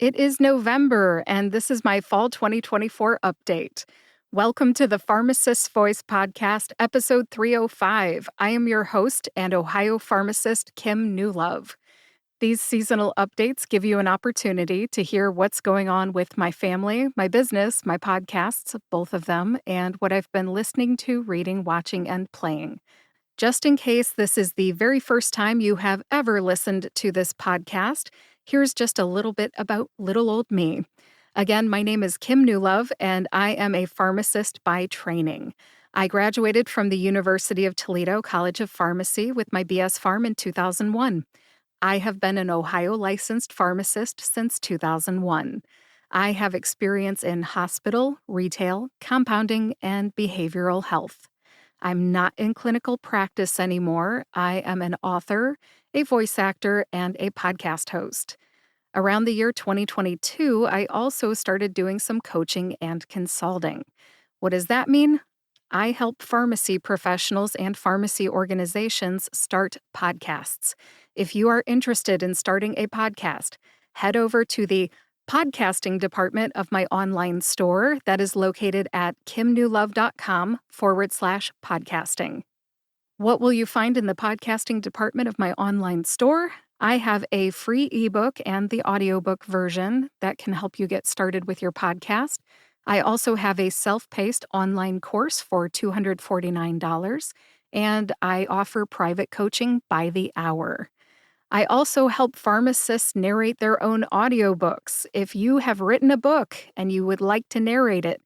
It is November, and this is my fall 2024 update. Welcome to the Pharmacist Voice Podcast, episode 305. I am your host and Ohio pharmacist, Kim Newlove. These seasonal updates give you an opportunity to hear what's going on with my family, my business, my podcasts, both of them, and what I've been listening to, reading, watching, and playing. Just in case this is the very first time you have ever listened to this podcast, here's just a little bit about little old me. Again, my name is Kim Newlove, and I am a pharmacist by training. I graduated from the University of Toledo College of Pharmacy with my BS Pharm in 2001. I have been an Ohio licensed pharmacist since 2001. I have experience in hospital, retail, compounding, and behavioral health. I'm not in clinical practice anymore. I am an author, a voice actor, and a podcast host. Around the year 2022, I also started doing some coaching and consulting. What does that mean? I help pharmacy professionals and pharmacy organizations start podcasts. If you are interested in starting a podcast, head over to the podcasting department of my online store that is located at kimnewlove.com/podcasting. What will you find in the podcasting department of my online store? I have a free ebook and the audiobook version that can help you get started with your podcast. I also have a self-paced online course for $249, and I offer private coaching by the hour. I also help pharmacists narrate their own audiobooks. If you have written a book and you would like to narrate it,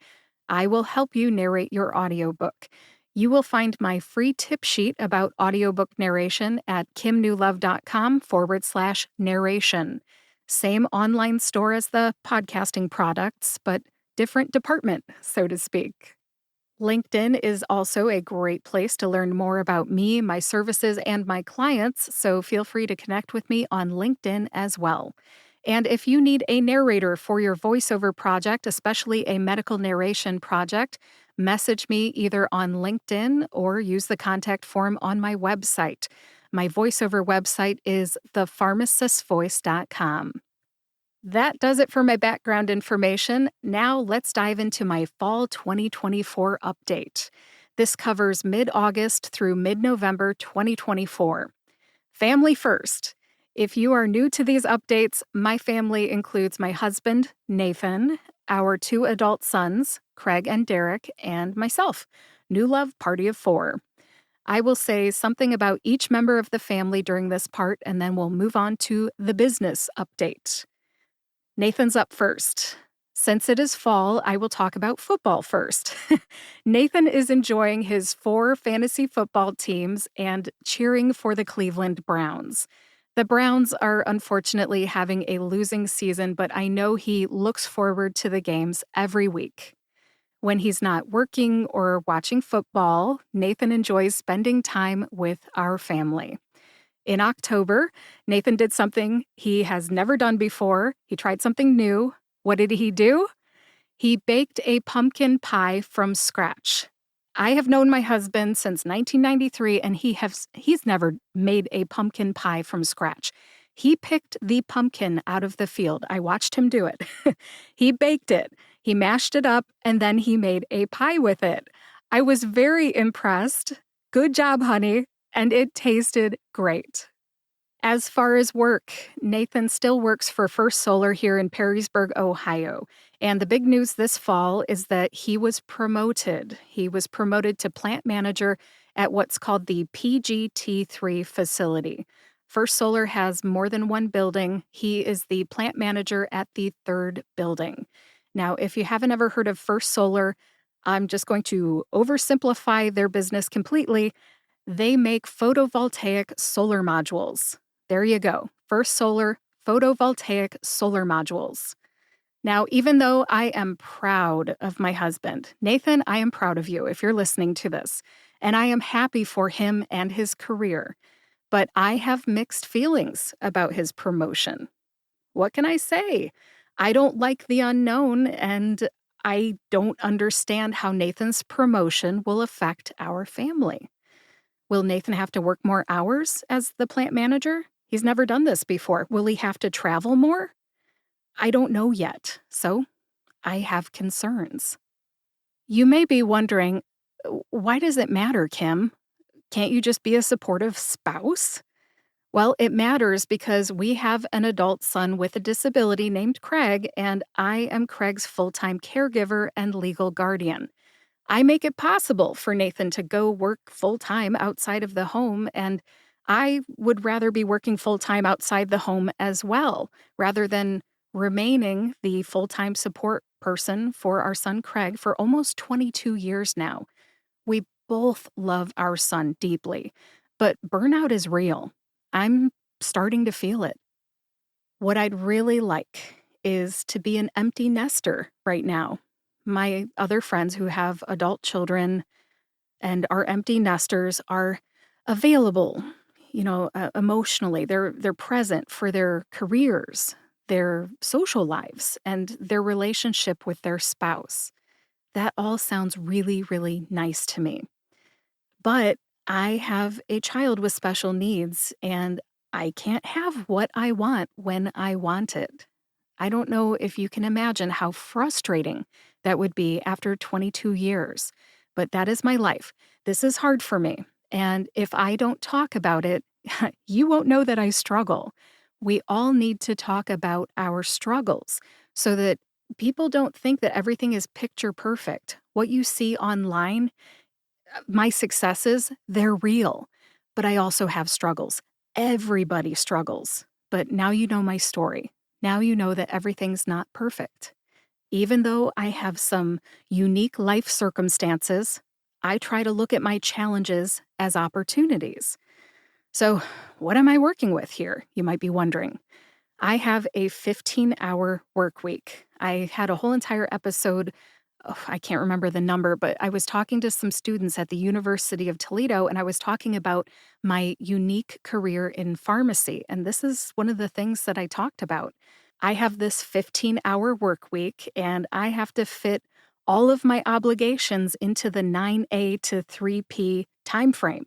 I will help you narrate your audiobook. You will find my free tip sheet about audiobook narration at kimnewlove.com/narration. Same online store as the podcasting products, but different department, so to speak. LinkedIn is also a great place to learn more about me, my services, and my clients, so feel free to connect with me on LinkedIn as well. And if you need a narrator for your voiceover project, especially a medical narration project, message me either on LinkedIn or use the contact form on my website. My voiceover website is thepharmacistvoice.com. That does it for my background information. Now let's dive into my fall 2024 update. This covers mid-August through mid-November 2024. Family first. If you are new to these updates, my family includes my husband, Nathan, our 2 adult sons, Kraig and Derrick, and myself, Newlove Party of 4. I will say something about each member of the family during this part, and then we'll move on to the business update. Nathan's up first. Since it is fall, I will talk about football first. Nathan is enjoying his 4 fantasy football teams and cheering for the Cleveland Browns. The Browns are unfortunately having a losing season, but I know he looks forward to the games every week. When he's not working or watching football, Nathan enjoys spending time with our family. In October, Nathan did something he has never done before. He tried something new. What did he do? He baked a pumpkin pie from scratch. I have known my husband since 1993, and he's never made a pumpkin pie from scratch. He picked the pumpkin out of the field. I watched him do it. He baked it, he mashed it up, and then he made a pie with it. I was very impressed. Good job, honey. And it tasted great. As far as work, Nathan still works for First Solar here in Perrysburg, Ohio. And the big news this fall is that he was promoted. He was promoted to plant manager at what's called the PGT3 facility. First Solar has more than one building. He is the plant manager at the 3rd building. Now, if you haven't ever heard of First Solar, I'm just going to oversimplify their business completely. They make photovoltaic solar modules. There you go. First Solar photovoltaic solar modules. Now, even though I am proud of my husband, Nathan, I am proud of you if you're listening to this, and I am happy for him and his career, but I have mixed feelings about his promotion. What can I say? I don't like the unknown, and I don't understand how Nathan's promotion will affect our family. Will Nathan have to work more hours as the plant manager? He's never done this before. Will he have to travel more? I don't know yet, so I have concerns. You may be wondering, why does it matter, Kim? Can't you just be a supportive spouse? Well, it matters because we have an adult son with a disability named Kraig, and I am Kraig's full time caregiver and legal guardian. I make it possible for Nathan to go work full time outside of the home, and I would rather be working full time outside the home as well, rather than remaining the full time support person for our son Kraig for almost 22 years now. We both love our son deeply, but burnout is real. I'm starting to feel it. What I'd really like is to be an empty nester right now. My other friends who have adult children and are empty nesters are available, emotionally. They're present for their careers, their social lives, and their relationship with their spouse. That all sounds really, really nice to me. But I have a child with special needs, and I can't have what I want when I want it. I don't know if you can imagine how frustrating that would be after 22 years, but that is my life. This is hard for me. And if I don't talk about it, you won't know that I struggle. We all need to talk about our struggles so that people don't think that everything is picture perfect. What you see online, my successes, they're real, but I also have struggles. Everybody struggles. But now you know my story. Now you know that everything's not perfect. Even though I have some unique life circumstances, I try to look at my challenges as opportunities. So, what am I working with here? You might be wondering. I have a 15-hour work week. I had a whole entire episode. Oh, I can't remember the number, but I was talking to some students at the University of Toledo, and I was talking about my unique career in pharmacy. And this is one of the things that I talked about. I have this 15-hour work week, and I have to fit all of my obligations into the 9A to 3P time frame.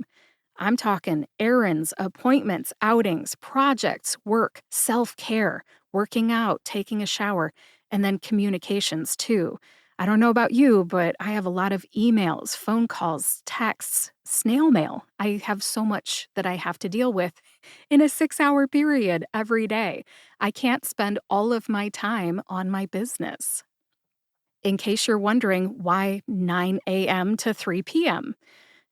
I'm talking errands, appointments, outings, projects, work, self-care, working out, taking a shower, and then communications too. I don't know about you, but I have a lot of emails, phone calls, texts, snail mail. I have so much that I have to deal with in a 6-hour period every day. I can't spend all of my time on my business. In case you're wondering why 9 a.m. to 3 p.m.,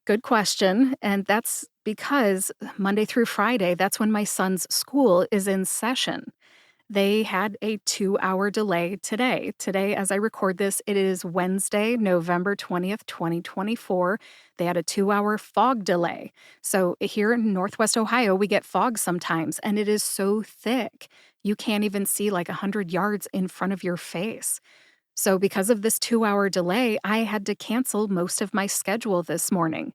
good question. And that's because Monday through Friday, that's when my son's school is in session. They had a 2-hour delay today. Today, as I record this, it is Wednesday, November 20th, 2024. They had a 2-hour fog delay. So here in Northwest Ohio, we get fog sometimes, and it is so thick. You can't even see like 100 yards in front of your face. So because of this 2-hour delay, I had to cancel most of my schedule this morning.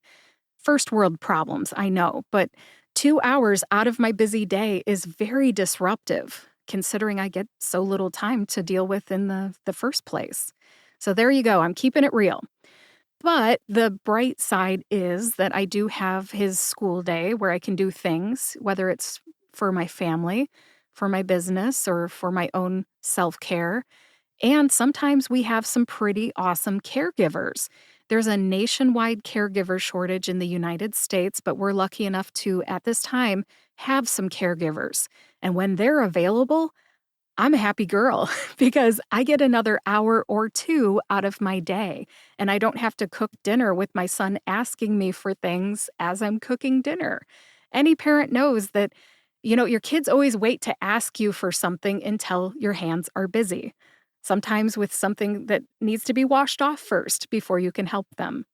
First world problems, I know, but 2 hours out of my busy day is very disruptive, considering I get so little time to deal with in the first place. So there you go, I'm keeping it real. But the bright side is that I do have his school day where I can do things, whether it's for my family, for my business, or for my own self-care. And sometimes we have some pretty awesome caregivers. There's a nationwide caregiver shortage in the United States, but we're lucky enough to, at this time, have some caregivers. And when they're available, I'm a happy girl because I get another hour or two out of my day, and I don't have to cook dinner with my son asking me for things as I'm cooking dinner. Any parent knows that, your kids always wait to ask you for something until your hands are busy. Sometimes with something that needs to be washed off first before you can help them.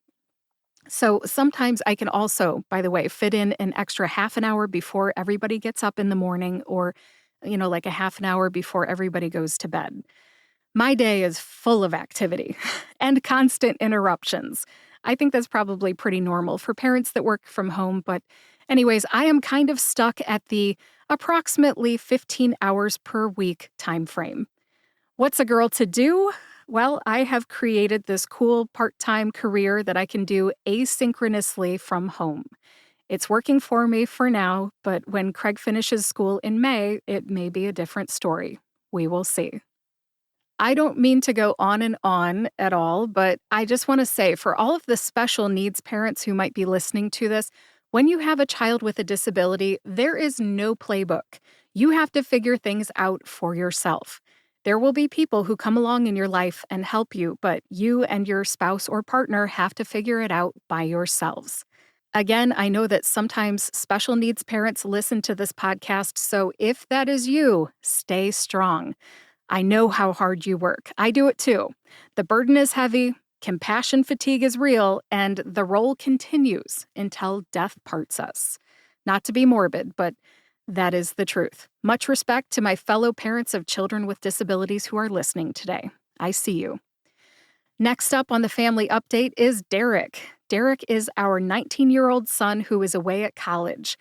So sometimes I can also, by the way, fit in an extra half an hour before everybody gets up in the morning or, like a half an hour before everybody goes to bed. My day is full of activity and constant interruptions. I think that's probably pretty normal for parents that work from home. But anyways, I am kind of stuck at the approximately 15 hours per week time frame. What's a girl to do? Well, I have created this cool part-time career that I can do asynchronously from home. It's working for me for now, but when Kraig finishes school in May, it may be a different story. We will see. I don't mean to go on and on at all, but I just want to say for all of the special needs parents who might be listening to this, when you have a child with a disability, there is no playbook. You have to figure things out for yourself. There will be people who come along in your life and help you, but you and your spouse or partner have to figure it out by yourselves. Again, I know that sometimes special needs parents listen to this podcast, so if that is you, stay strong. I know how hard you work. I do it too. The burden is heavy, compassion fatigue is real, and the role continues until death parts us. Not to be morbid, but that is the truth. Much respect to my fellow parents of children with disabilities who are listening today. I see you. Next up on the family update is Derrick. Derrick is our 19-year-old son who is away at college.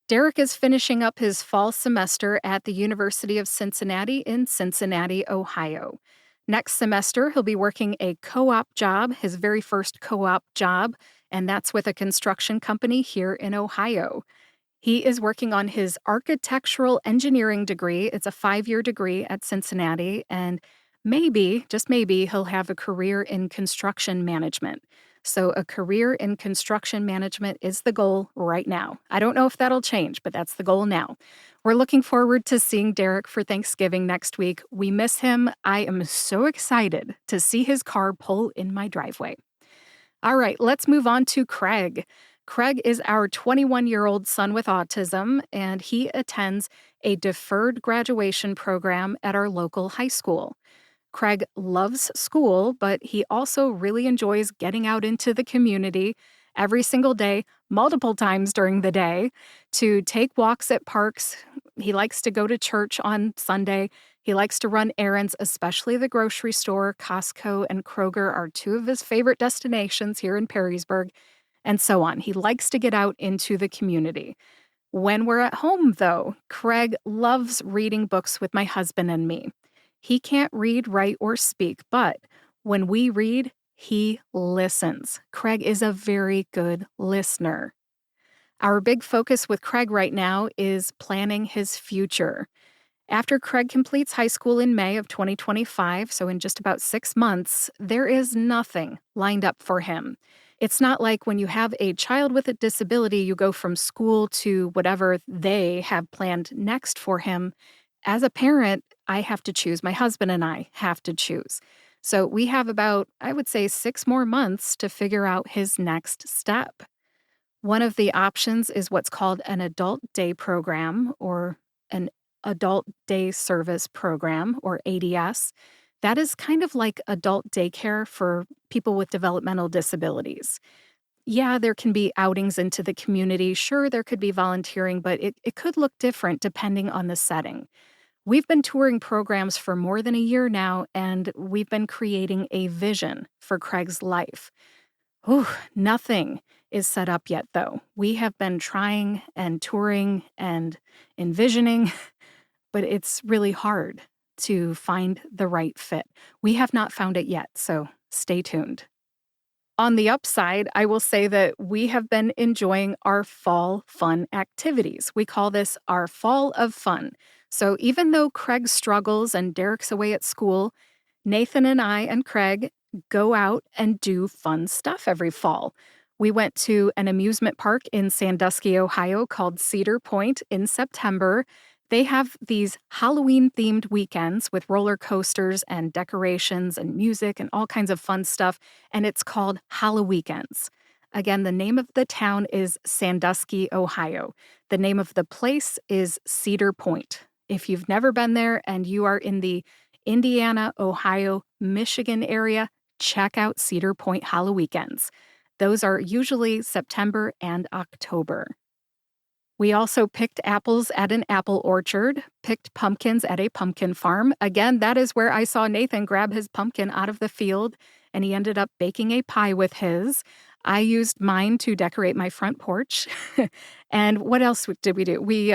Derrick is finishing up his fall semester at the University of Cincinnati in Cincinnati, Ohio. Next semester, he'll be working a co-op job, his very first co-op job, and that's with a construction company here in Ohio. He is working on his architectural engineering degree. It's a 5-year degree at Cincinnati, and maybe, just maybe, he'll have a career in construction management. So a career in construction management is the goal right now. I don't know if that'll change, but that's the goal now. We're looking forward to seeing Derrick for Thanksgiving next week. We miss him. I am so excited to see his car pull in my driveway. All right, let's move on to Kraig. Kraig is our 21-year-old son with autism, and he attends a deferred graduation program at our local high school. Kraig loves school, but he also really enjoys getting out into the community every single day, multiple times during the day, to take walks at parks. He likes to go to church on Sunday. He likes to run errands, especially the grocery store. Costco and Kroger are two of his favorite destinations here in Perrysburg, and so on. He likes to get out into the community. When we're at home, though, Kraig loves reading books with my husband and me. He can't read, write, or speak, but when we read, he listens. Kraig is a very good listener. Our big focus with Kraig right now is planning his future. After Kraig completes high school in May of 2025, so in just about 6 months, there is nothing lined up for him. It's not like when you have a child with a disability, you go from school to whatever they have planned next for him. As a parent, I have to choose. My husband and I have to choose. So we have about, I would say, 6 more months to figure out his next step. One of the options is what's called an adult day program or an adult day service program or ADS. That is kind of like adult daycare for people with developmental disabilities. Yeah, there can be outings into the community. Sure, there could be volunteering, but it could look different depending on the setting. We've been touring programs for more than a year now, and we've been creating a vision for Kraig's life. Nothing is set up yet, though. We have been trying and touring and envisioning, but it's really hard to find the right fit. We have not found it yet, so stay tuned. On the upside, I will say that we have been enjoying our fall fun activities. We call this our fall of fun. So even though Kraig struggles and Derrick's away at school, Nathan and I and Kraig go out and do fun stuff every fall. We went to an amusement park in Sandusky, Ohio called Cedar Point in September. They have these Halloween-themed weekends with roller coasters and decorations and music and all kinds of fun stuff, and it's called Halloweekends. Again, the name of the town is Sandusky, Ohio. The name of the place is Cedar Point. If you've never been there and you are in the Indiana, Ohio, Michigan area, check out Cedar Point Halloweekends. Those are usually September and October. We also picked apples at an apple orchard, picked pumpkins at a pumpkin farm. Again, that is where I saw Nathan grab his pumpkin out of the field, and he ended up baking a pie with his. I used mine to decorate my front porch. And what else did we do? We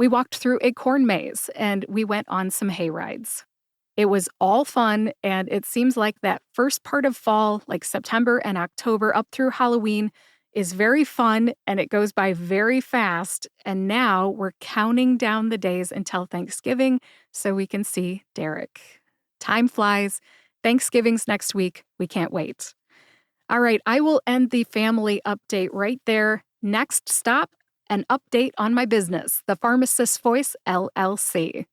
walked through a corn maze, and we went on some hay rides. It was all fun, and it seems like that first part of fall, like September and October up through Halloween, is very fun and it goes by very fast. And now we're counting down the days until Thanksgiving so we can see Derrick. Time flies. Thanksgiving's next week. We can't wait. All right, I will end the family update right there. Next stop, an update on my business, the Pharmacist Voice, LLC.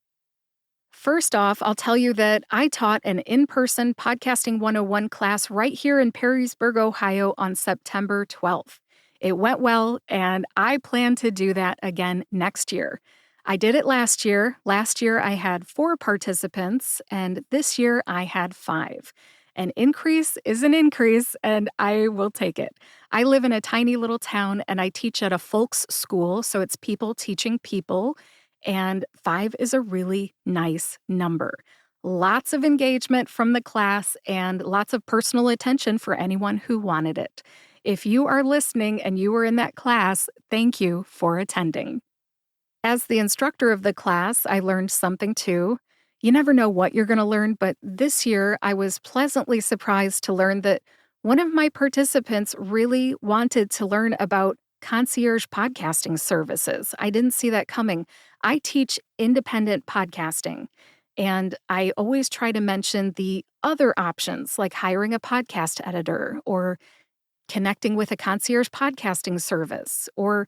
First off, I'll tell you that I taught an in-person Podcasting 101 class right here in Perrysburg, Ohio on September 12th. It went well, and I plan to do that again next year. I did it last year. Last year, I had 4 participants, and this year, I had 5. An increase is an increase, and I will take it. I live in a tiny little town, and I teach at a folks school, so it's people teaching people. And 5 is a really nice number. Lots of engagement from the class and lots of personal attention for anyone who wanted it. If you are listening and you were in that class, thank you for attending. As the instructor of the class, I learned something too. You never know what you're going to learn, but this year I was pleasantly surprised to learn that one of my participants really wanted to learn about concierge podcasting services. I didn't see that coming. I teach independent podcasting, and I always try to mention the other options like hiring a podcast editor or connecting with a concierge podcasting service or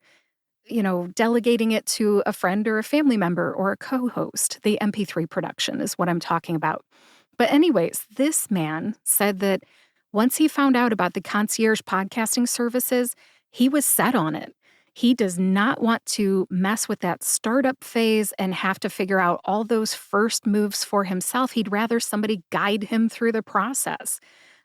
delegating it to a friend or a family member or a co-host. The MP3 production is what I'm talking about. But anyways, this man said that once he found out about the concierge podcasting services, he was set on it. He does not want to mess with that startup phase and have to figure out all those first moves for himself. He'd rather somebody guide him through the process.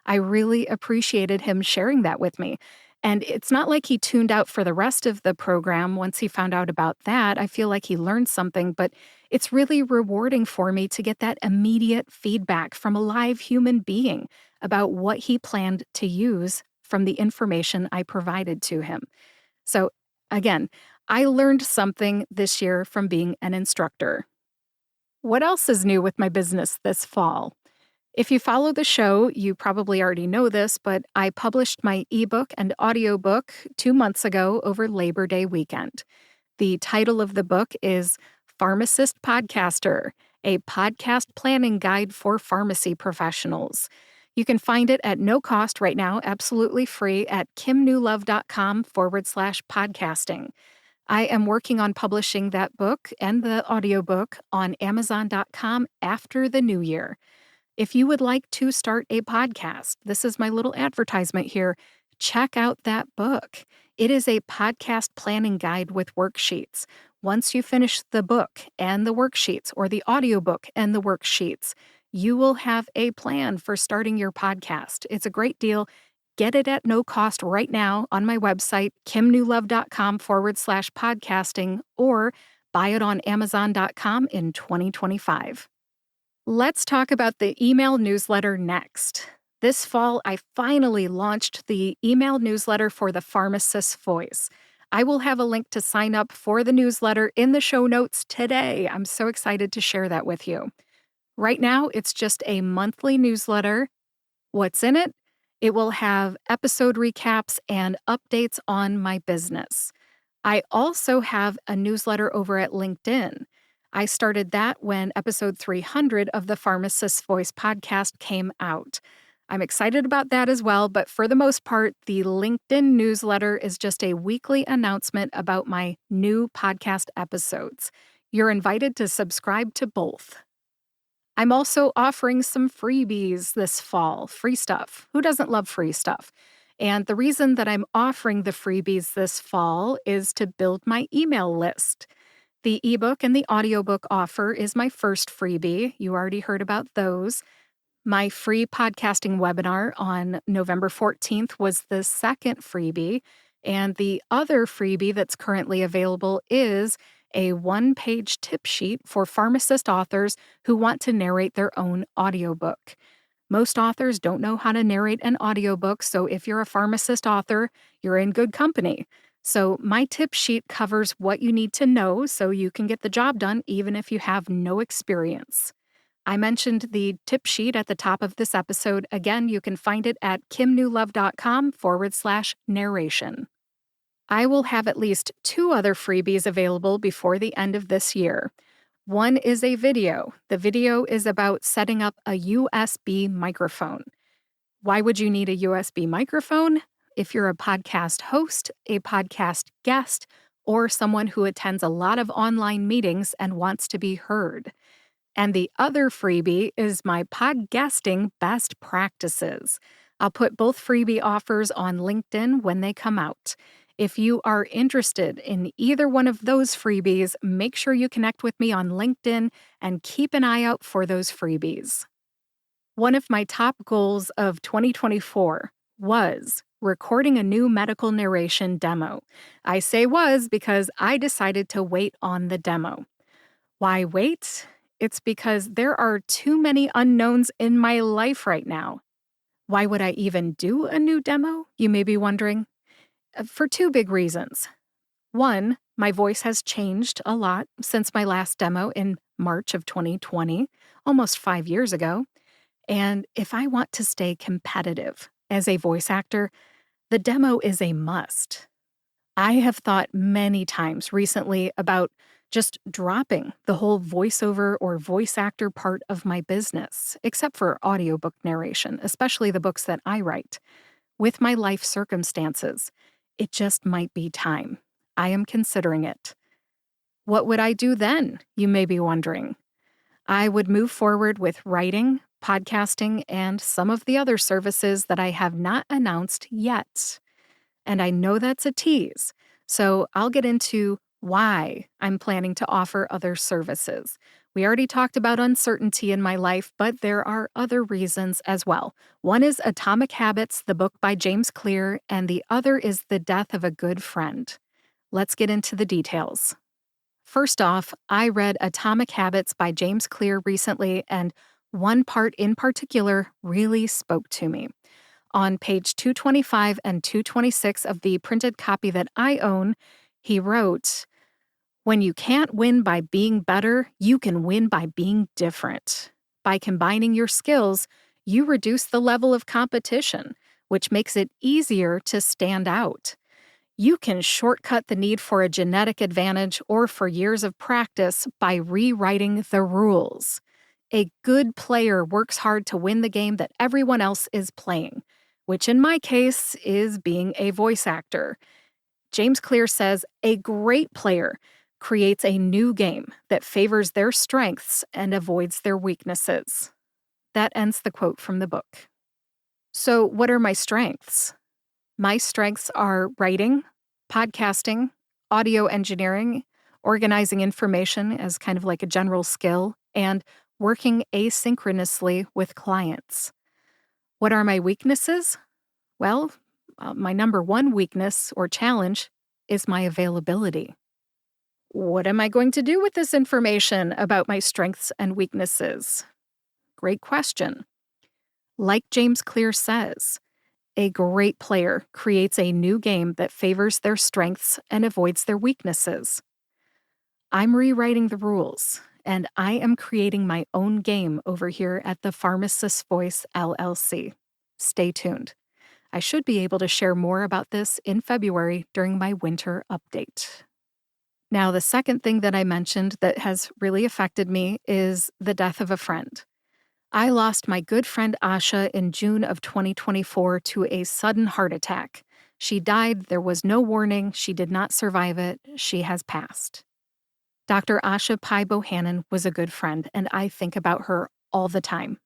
I really appreciated him sharing that with me. And it's not like he tuned out for the rest of the program once he found out about that. I feel like he learned something, but it's really rewarding for me to get that immediate feedback from a live human being about what he planned to use from the information I provided to him. So again, I learned something this year from being an instructor. What else is new with my business this fall? If you follow the show, you probably already know this, but I published my ebook and audiobook 2 months ago over Labor Day weekend. The title of the book is Pharmacist Podcaster, a podcast planning guide for pharmacy professionals. You can find it at no cost right now, absolutely free at kimnewlove.com/podcasting. I am working on publishing that book and the audiobook on Amazon.com after the new year. If you would like to start a podcast, this is my little advertisement here, check out that book. It is a podcast planning guide with worksheets. Once you finish the book and the worksheets, or the audiobook and the worksheets, you will have a plan for starting your podcast. It's a great deal. Get it at no cost right now on my website, kimnewlove.com/podcasting, or buy it on Amazon.com in 2025. Let's talk about the email newsletter next. This fall, I finally launched the email newsletter for the Pharmacist Voice. I will have a link to sign up for the newsletter in the show notes today. I'm so excited to share that with you. Right now, it's just a monthly newsletter. What's in it? It will have episode recaps and updates on my business. I also have a newsletter over at LinkedIn. I started that when episode 300 of the Pharmacist Voice podcast came out. I'm excited about that as well, but for the most part, the LinkedIn newsletter is just a weekly announcement about my new podcast episodes. You're invited to subscribe to both. I'm also offering some freebies this fall, free stuff. Who doesn't love free stuff? And the reason that I'm offering the freebies this fall is to build my email list. The ebook and the audiobook offer is my first freebie. You already heard about those. My free podcasting webinar on November 14th was the second freebie. And the other freebie that's currently available is a one-page tip sheet for pharmacist authors who want to narrate their own audiobook. Most authors don't know how to narrate an audiobook, so if you're a pharmacist author, you're in good company. So my tip sheet covers what you need to know so you can get the job done even if you have no experience. I mentioned the tip sheet at the top of this episode. Again, you can find it at kimnewlove.com/narration. I will have at least 2 other freebies available before the end of this year. One is a video. The video is about setting up a USB microphone. Why would you need a USB microphone? If you're a podcast host, a podcast guest, or someone who attends a lot of online meetings and wants to be heard. And the other freebie is my podcasting best practices. I'll put both freebie offers on LinkedIn when they come out. If you are interested in either one of those freebies, make sure you connect with me on LinkedIn and keep an eye out for those freebies. One of my top goals of 2024 was recording a new medical narration demo. I say was because I decided to wait on the demo. Why wait? It's because there are too many unknowns in my life right now. Why would I even do a new demo, you may be wondering? For 2 big reasons. One, my voice has changed a lot since my last demo in March of 2020, almost 5 years ago. And if I want to stay competitive as a voice actor, the demo is a must. I have thought many times recently about just dropping the whole voiceover or voice actor part of my business, except for audiobook narration, especially the books that I write. With my life circumstances, it just might be time. I am considering it. What would I do then, you may be wondering? I would move forward with writing, podcasting, and some of the other services that I have not announced yet. And I know that's a tease, so I'll get into why I'm planning to offer other services. We already talked about uncertainty in my life, but there are other reasons as well. One is Atomic Habits, the book by James Clear, and the other is The Death of a Good Friend. Let's get into the details. First off, I read Atomic Habits by James Clear recently, and one part in particular really spoke to me. On page 225 and 226 of the printed copy that I own, he wrote, "When you can't win by being better, you can win by being different. By combining your skills, you reduce the level of competition, which makes it easier to stand out. You can shortcut the need for a genetic advantage or for years of practice by rewriting the rules. A good player works hard to win the game that everyone else is playing, which in my case is being a voice actor. James Clear says a great player creates a new game that favors their strengths and avoids their weaknesses." That ends the quote from the book. So, what are my strengths? My strengths are writing, podcasting, audio engineering, organizing information as kind of like a general skill, and working asynchronously with clients. What are my weaknesses? Well, my number one weakness or challenge is my availability. What am I going to do with this information about my strengths and weaknesses? Great question. Like James Clear says, a great player creates a new game that favors their strengths and avoids their weaknesses. I'm rewriting the rules, and I am creating my own game over here at the Pharmacist Voice LLC. Stay tuned. I should be able to share more about this in February during my winter update. Now, the second thing that I mentioned that has really affected me is the death of a friend. I lost my good friend Asha in June of 2024 to a sudden heart attack. She died, there was no warning, she did not survive it, she has passed. Dr. Asha Pai Bohannon was a good friend, and I think about her all the time.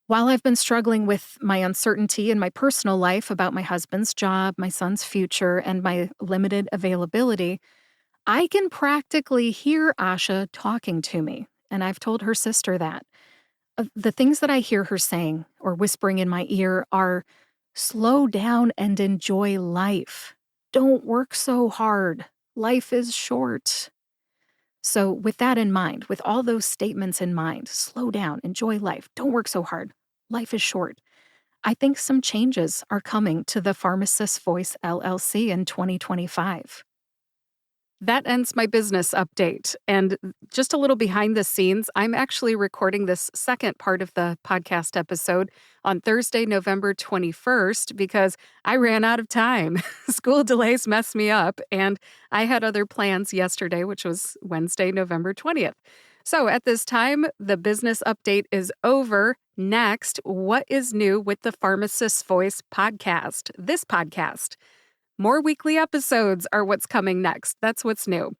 While I've been struggling with my uncertainty in my personal life about my husband's job, my son's future, and my limited availability, I can practically hear Asha talking to me, and I've told her sister that. The things that I hear her saying or whispering in my ear are, slow down and enjoy life. Don't work so hard. Life is short. So with that in mind, with all those statements in mind, slow down, enjoy life, don't work so hard. Life is short. I think some changes are coming to the Pharmacist Voice LLC in 2025. That ends my business update. And just a little behind the scenes, I'm actually recording this second part of the podcast episode on Thursday, November 21st, because I ran out of time. School delays messed me up, and I had other plans yesterday, which was Wednesday, November 20th. So at this time, the business update is over. Next, what is new with the Pharmacist's Voice podcast? This podcast. More weekly episodes are what's coming next. That's what's new.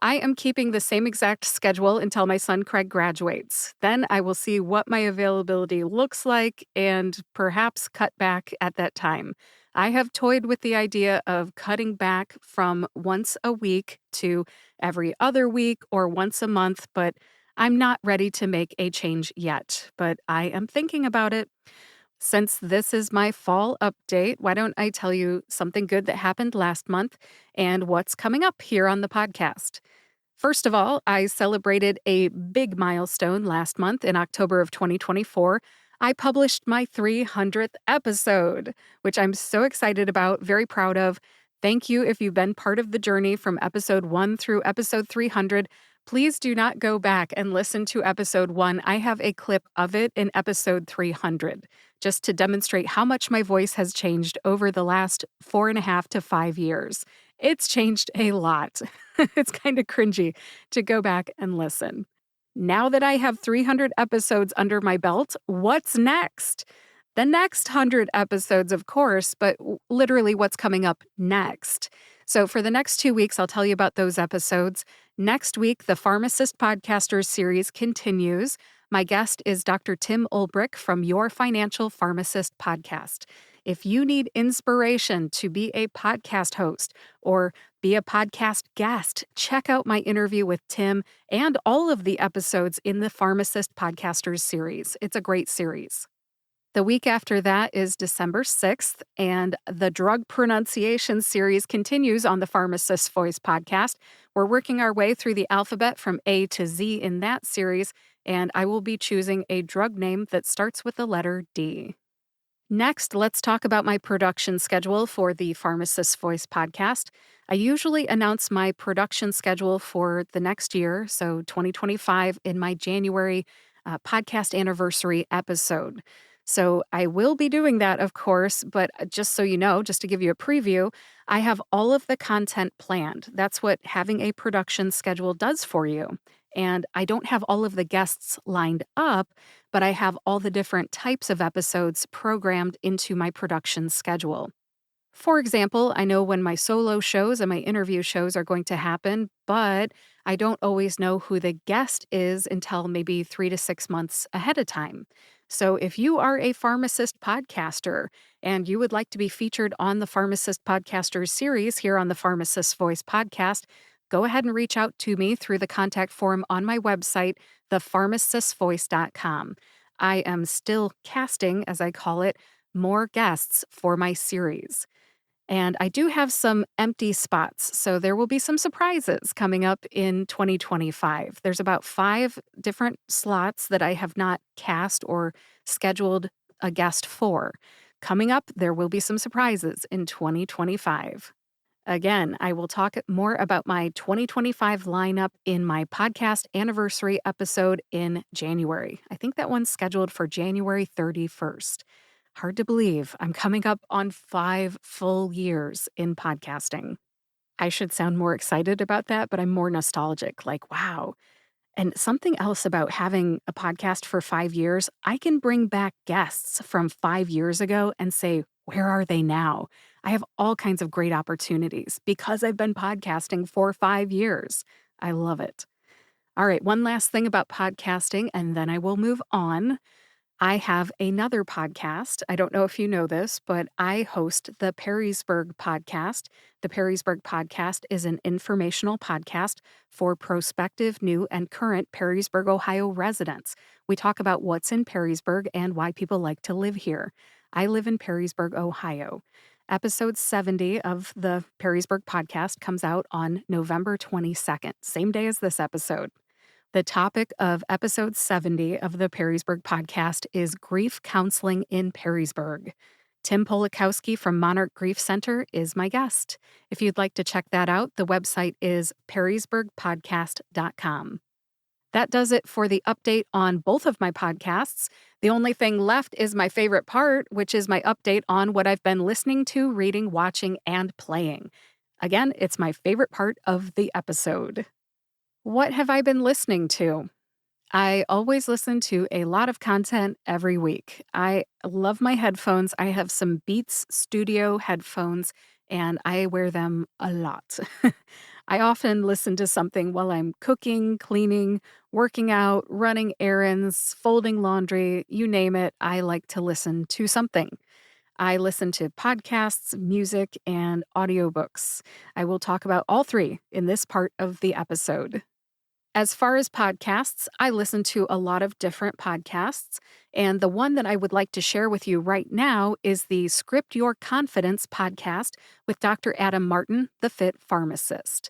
I am keeping the same exact schedule until my son Kraig graduates. Then I will see what my availability looks like and perhaps cut back at that time. I have toyed with the idea of cutting back from once a week to every other week or once a month, but I'm not ready to make a change yet. But I am thinking about it. Since this is my fall update, why don't I tell you something good that happened last month and what's coming up here on the podcast? First of all, I celebrated a big milestone last month in October of 2024. I published my 300th episode, which I'm so excited about, very proud of. Thank you if you've been part of the journey from episode 1 through episode 300. Please do not go back and listen to episode 1. I have a clip of it in episode 300, just to demonstrate how much my voice has changed over the last 4.5 to 5 years. It's changed a lot. It's kind of cringy to go back and listen. Now that I have 300 episodes under my belt, what's next? The next 100 episodes, of course, but literally what's coming up next. So for the next 2 weeks, I'll tell you about those episodes. Next week, the Pharmacist Podcasters series continues. My guest is Dr. Tim Ulbrich from Your Financial Pharmacist podcast. If you need inspiration to be a podcast host or be a podcast guest, check out my interview with Tim and all of the episodes in the Pharmacist Podcasters series. It's a great series. The week after that is December 6th, and the drug pronunciation series continues on the Pharmacist's Voice podcast. We're working our way through the alphabet from A to Z in that series, and I will be choosing a drug name that starts with the letter D. Next, let's talk about my production schedule for the Pharmacist's Voice podcast. I usually announce my production schedule for the next year, so 2025, in my January podcast anniversary episode. So I will be doing that, of course, but just so you know, just to give you a preview, I have all of the content planned. That's what having a production schedule does for you. And I don't have all of the guests lined up, but I have all the different types of episodes programmed into my production schedule. For example, I know when my solo shows and my interview shows are going to happen, but I don't always know who the guest is until maybe 3 to 6 months ahead of time. So if you are a pharmacist podcaster and you would like to be featured on the Pharmacist Podcasters series here on the Pharmacist's Voice podcast, go ahead and reach out to me through the contact form on my website, thepharmacistvoice.com. I am still casting, as I call it, more guests for my series. And I do have some empty spots, so there will be some surprises coming up in 2025. There's about 5 different slots that I have not cast or scheduled a guest for. Coming up, there will be some surprises in 2025. Again, I will talk more about my 2025 lineup in my podcast anniversary episode in January. I think that one's scheduled for January 31st. Hard to believe I'm coming up on 5 full years in podcasting. I should sound more excited about that, but I'm more nostalgic, like, wow. And something else about having a podcast for 5 years, I can bring back guests from 5 years ago and say, where are they now? I have all kinds of great opportunities because I've been podcasting for 5 years. I love it. All right, one last thing about podcasting, and then I will move on. I have another podcast. I don't know if you know this, but I host the Perrysburg Podcast. The Perrysburg Podcast is an informational podcast for prospective, new, and current Perrysburg, Ohio residents. We talk about what's in Perrysburg and why people like to live here. I live in Perrysburg, Ohio. Episode 70 of the Perrysburg Podcast comes out on November 22nd, same day as this episode. The topic of episode 70 of the Perrysburg Podcast is grief counseling in Perrysburg. Tim Polakowski from Monarch Grief Center is my guest. If you'd like to check that out, the website is perrysburgpodcast.com. That does it for the update on both of my podcasts. The only thing left is my favorite part, which is my update on what I've been listening to, reading, watching, and playing. Again, it's my favorite part of the episode. What have I been listening to? I always listen to a lot of content every week. I love my headphones. I have some Beats Studio headphones, and I wear them a lot. I often listen to something while I'm cooking, cleaning, working out, running errands, folding laundry, you name it. I like to listen to something. I listen to podcasts, music, and audiobooks. I will talk about all three in this part of the episode. As far as podcasts, I listen to a lot of different podcasts, and the one that I would like to share with you right now is the Script Your Confidence podcast with Dr. Adam Martin, the Fit Pharmacist.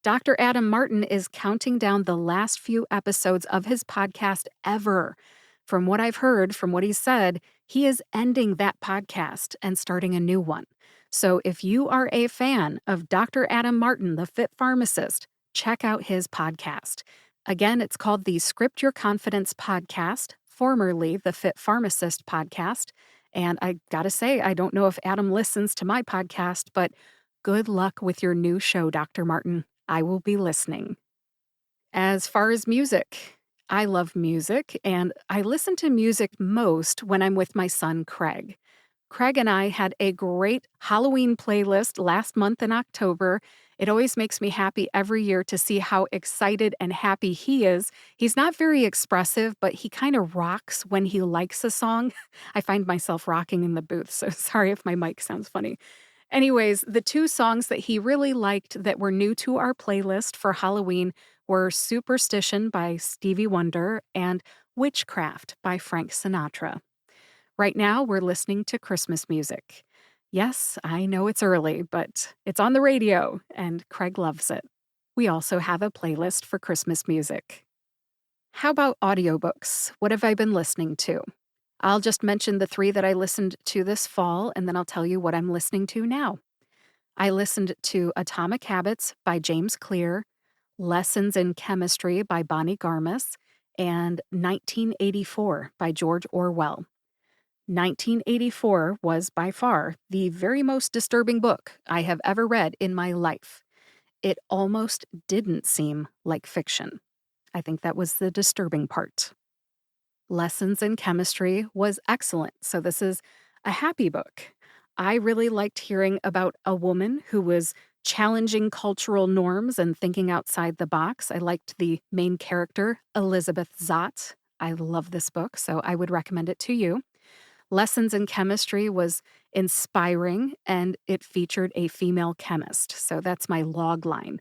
Dr. Adam Martin is counting down the last few episodes of his podcast ever. From what I've heard, from what he said, he is ending that podcast and starting a new one. So if you are a fan of Dr. Adam Martin, the Fit Pharmacist, check out his podcast. Again, it's called the Script Your Confidence podcast, formerly the Fit Pharmacist podcast. And I gotta say, I don't know if Adam listens to my podcast, but good luck with your new show, Dr. Martin. I will be listening. As far as music, I love music, and I listen to music most when I'm with my son, Kraig. Kraig and I had a great Halloween playlist last month in October. It always makes me happy every year to see how excited and happy he is. He's not very expressive, but he kind of rocks when he likes a song. I find myself rocking in the booth, so sorry if my mic sounds funny. Anyways, the two songs that he really liked that were new to our playlist for Halloween were Superstition by Stevie Wonder and Witchcraft by Frank Sinatra. Right now, we're listening to Christmas music. Yes, I know it's early, but it's on the radio, and Kraig loves it. We also have a playlist for Christmas music. How about audiobooks? What have I been listening to? I'll just mention the three that I listened to this fall, and then I'll tell you what I'm listening to now. I listened to Atomic Habits by James Clear, Lessons in Chemistry by Bonnie Garmis, and 1984 by George Orwell. 1984 was by far the very most disturbing book I have ever read in my life. It almost didn't seem like fiction. I think that was the disturbing part. Lessons in Chemistry was excellent, so this is a happy book. I really liked hearing about a woman who was challenging cultural norms and thinking outside the box. I liked the main character, Elizabeth Zott. I love this book, so I would recommend it to you. Lessons in Chemistry was inspiring, and it featured a female chemist, so that's my log line.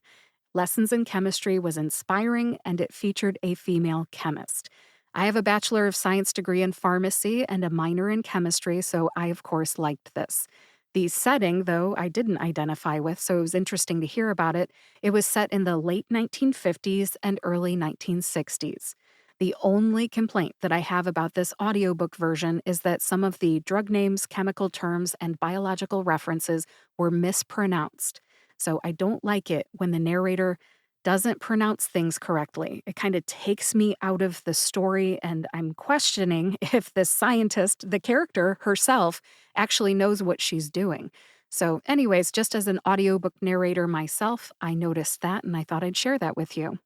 Lessons in Chemistry was inspiring, and it featured a female chemist. I have a Bachelor of Science degree in pharmacy and a minor in chemistry, so I, of course, liked this. The setting, though, I didn't identify with, so it was interesting to hear about it. It was set in the late 1950s and early 1960s. The only complaint that I have about this audiobook version is that some of the drug names, chemical terms, and biological references were mispronounced. So I don't like it when the narrator doesn't pronounce things correctly. It kind of takes me out of the story, and I'm questioning if the scientist, the character herself, actually knows what she's doing. So anyways, just as an audiobook narrator myself, I noticed that, and I thought I'd share that with you.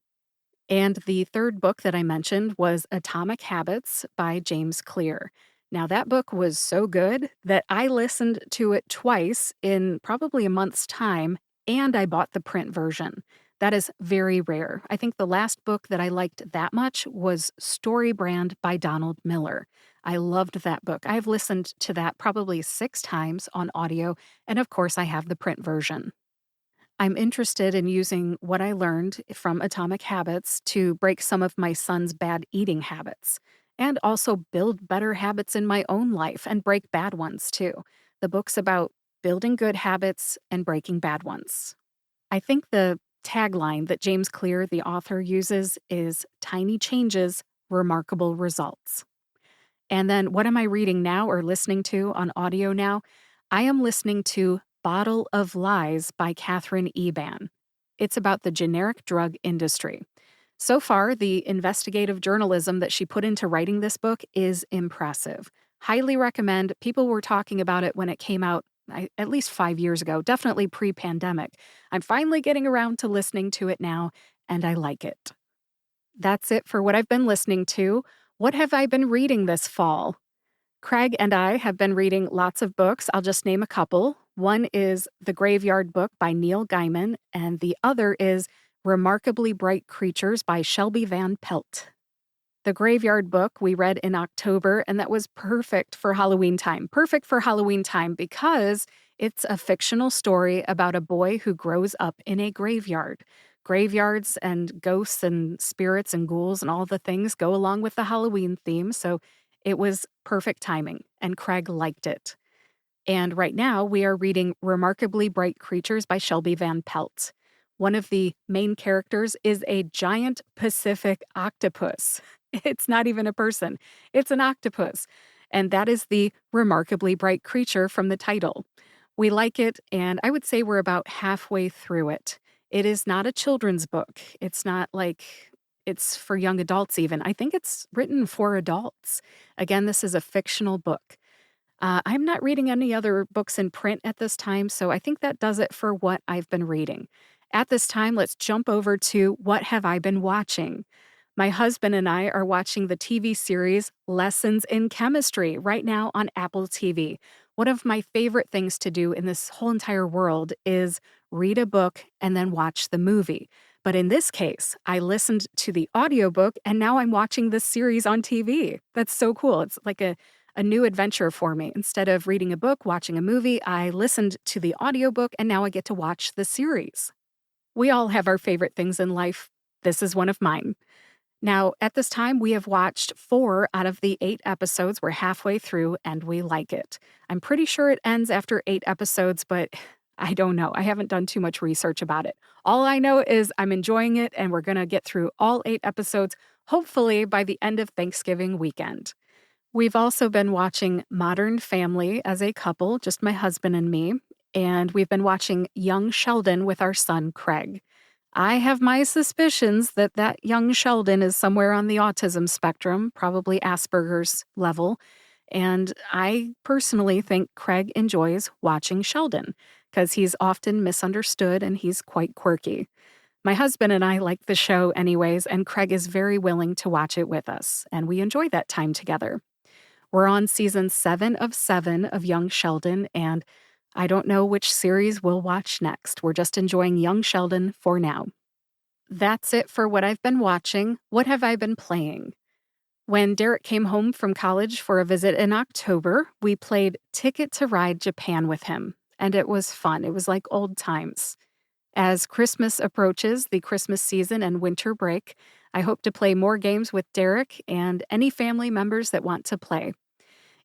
And the third book that I mentioned was Atomic Habits by James Clear. Now, that book was so good that I listened to it twice in probably a month's time, and I bought the print version. That is very rare. I think the last book that I liked that much was Story Brand by Donald Miller. I loved that book. I've listened to that probably 6 times on audio, and of course, I have the print version. I'm interested in using what I learned from Atomic Habits to break some of my son's bad eating habits, and also build better habits in my own life and break bad ones too. The book's about building good habits and breaking bad ones. I think the tagline that James Clear, the author, uses is "Tiny changes, remarkable results." And then what am I reading now or listening to on audio now? I am listening to Bottle of Lies by Catherine Eban. It's about the generic drug industry. So far, the investigative journalism that she put into writing this book is impressive. Highly recommend. People were talking about it when it came out at least 5 years ago, definitely pre pandemic. I'm finally getting around to listening to it now, and I like it. That's it for what I've been listening to. What have I been reading this fall? Kraig and I have been reading lots of books. I'll just name a couple. One is The Graveyard Book by Neil Gaiman, and the other is Remarkably Bright Creatures by Shelby Van Pelt. The Graveyard Book we read in October, and that was perfect for Halloween time. Perfect for Halloween time because it's a fictional story about a boy who grows up in a graveyard. Graveyards and ghosts and spirits and ghouls and all the things go along with the Halloween theme, so it was perfect timing, and Kraig liked it. And right now, we are reading Remarkably Bright Creatures by Shelby Van Pelt. One of the main characters is a giant Pacific octopus. It's not even a person, it's an octopus. And that is the remarkably bright creature from the title. We like it, and I would say we're about halfway through it. It is not a children's book. It's not like it's for young adults, even. I think it's written for adults. Again, this is a fictional book. I'm not reading any other books in print at this time, so I think that does it for what I've been reading. At this time, let's jump over to what have I been watching. My husband and I are watching the TV series Lessons in Chemistry right now on Apple TV. One of my favorite things to do in this whole entire world is read a book and then watch the movie. But in this case, I listened to the audiobook and now I'm watching this series on TV. That's so cool. It's like a new adventure for me. Instead of reading a book, watching a movie, I listened to the audiobook and now I get to watch the series. We all have our favorite things in life. This is one of mine. Now, at this time, we have watched 4 out of the 8 episodes. We're halfway through and we like it. I'm pretty sure it ends after 8 episodes, but I don't know. I haven't done too much research about it. All I know is I'm enjoying it and we're going to get through all 8 episodes, hopefully by the end of Thanksgiving weekend. We've also been watching Modern Family as a couple, just my husband and me, and we've been watching Young Sheldon with our son, Kraig. I have my suspicions that young Sheldon is somewhere on the autism spectrum, probably Asperger's level, and I personally think Kraig enjoys watching Sheldon because he's often misunderstood and he's quite quirky. My husband and I like the show anyways, and Kraig is very willing to watch it with us, and we enjoy that time together. We're on season 7 of 7 of Young Sheldon, and I don't know which series we'll watch next. We're just enjoying Young Sheldon for now. That's it for what I've been watching. What have I been playing? When Derrick came home from college for a visit in October, we played Ticket to Ride Japan with him, and it was fun. It was like old times. As Christmas approaches, the Christmas season and winter break, I hope to play more games with Derrick and any family members that want to play.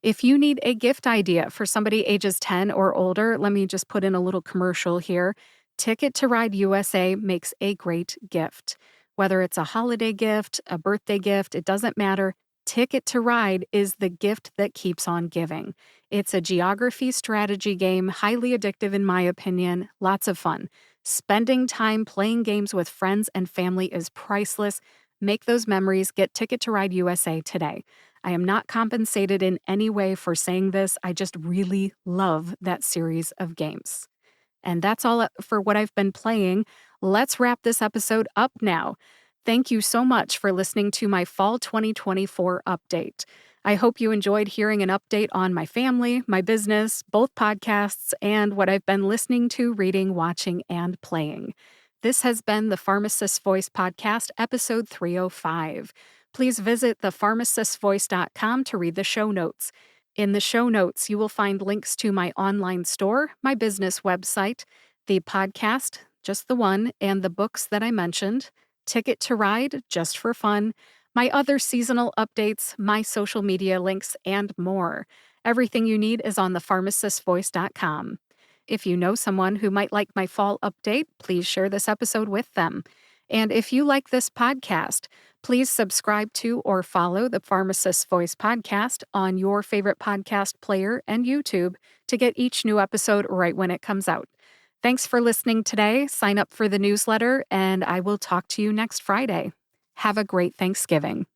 If you need a gift idea for somebody ages 10 or older, let me just put in a little commercial here. Ticket to Ride USA makes a great gift. Whether it's a holiday gift, a birthday gift, it doesn't matter. Ticket to Ride is the gift that keeps on giving. It's a geography strategy game, highly addictive in my opinion, lots of fun. Spending time playing games with friends and family is priceless. Make those memories. Get Ticket to Ride USA today. I am not compensated in any way for saying this. I just really love that series of games. And that's all for what I've been playing. Let's wrap this episode up now. Thank you so much for listening to my Fall 2024 update. I hope you enjoyed hearing an update on my family, my business, both podcasts, and what I've been listening to, reading, watching, and playing. This has been the Pharmacist Voice Podcast, episode 305. Please visit thepharmacistvoice.com to read the show notes. In the show notes, you will find links to my online store, my business website, the podcast, just the one, and the books that I mentioned, Ticket to Ride, just for fun, my other seasonal updates, my social media links, and more. Everything you need is on thepharmacistvoice.com. If you know someone who might like my fall update, please share this episode with them. And if you like this podcast, please subscribe to or follow the Pharmacist's Voice podcast on your favorite podcast player and YouTube to get each new episode right when it comes out. Thanks for listening today. Sign up for the newsletter, and I will talk to you next Friday. Have a great Thanksgiving.